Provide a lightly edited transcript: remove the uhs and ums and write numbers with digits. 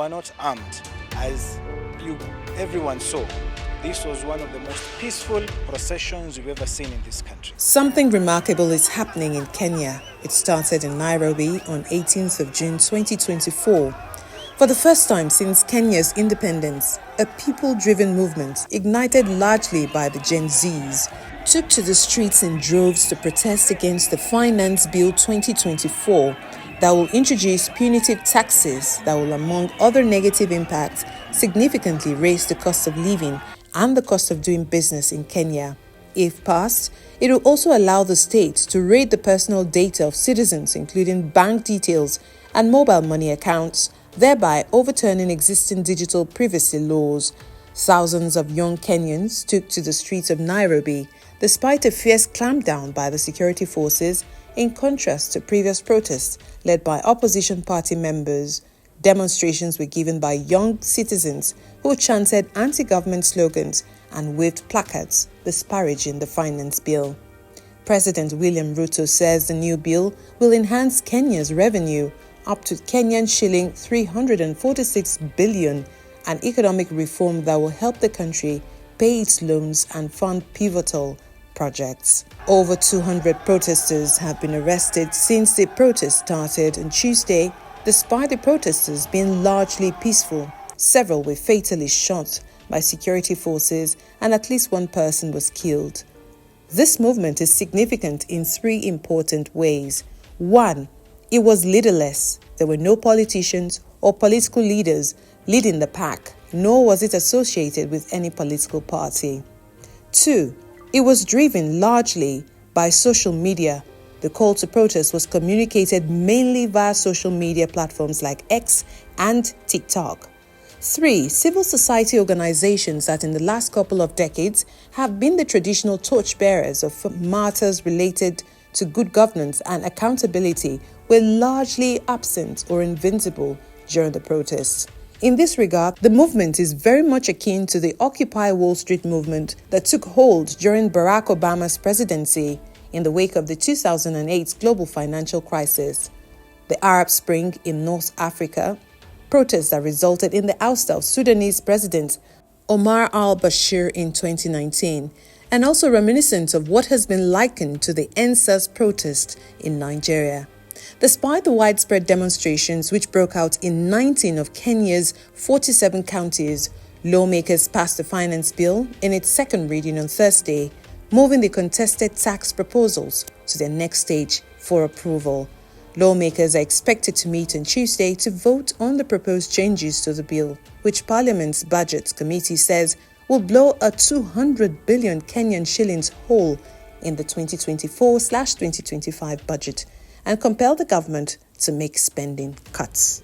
were not armed, as everyone saw. This was one of the most peaceful processions we've ever seen in this country. Something remarkable is happening in Kenya. It started in Nairobi on 18th of June 2024. For the first time since Kenya's independence, a people-driven movement, ignited largely by the Gen Zs, took to the streets in droves to protest against the Finance Bill 2024 that will introduce punitive taxes that will, among other negative impacts, significantly raise the cost of living and the cost of doing business in Kenya. If passed, it will also allow the state to raid the personal data of citizens, including bank details and mobile money accounts, thereby overturning existing digital privacy laws. Thousands of young Kenyans took to the streets of Nairobi despite a fierce clampdown by the security forces, in contrast to previous protests led by opposition party members. Demonstrations were given by young citizens who chanted anti-government slogans and waved placards disparaging the finance bill. President William Ruto says the new bill will enhance Kenya's revenue up to Kenyan shilling 346 billion, an economic reform that will help the country pay its loans and fund pivotal projects. Over 200 protesters have been arrested since the protest started on Tuesday. Despite the protesters being largely peaceful, several were fatally shot by security forces and at least one person was killed. This movement is significant in three important ways. One, it was leaderless. There were no politicians or political leaders leading the pack, nor was it associated with any political party. Two, it was driven largely by social media. The call to protest was communicated mainly via social media platforms like X and TikTok. 3. Civil society organizations that in the last couple of decades have been the traditional torchbearers of matters related to good governance and accountability were largely absent or invincible during the protests. In this regard, the movement is very much akin to the Occupy Wall Street movement that took hold during Barack Obama's presidency in the wake of the 2008 global financial crisis, the Arab Spring in North Africa, protests that resulted in the ouster of Sudanese President Omar al-Bashir in 2019, and also reminiscent of what has been likened to the Endsars protest in Nigeria. Despite the widespread demonstrations which broke out in 19 of Kenya's 47 counties, lawmakers passed the finance bill in its second reading on Thursday, moving the contested tax proposals to their next stage for approval. Lawmakers are expected to meet on Tuesday to vote on the proposed changes to the bill, which Parliament's Budget Committee says will blow a 200 billion Kenyan shillings hole in the 2024/2025 budget and compel the government to make spending cuts.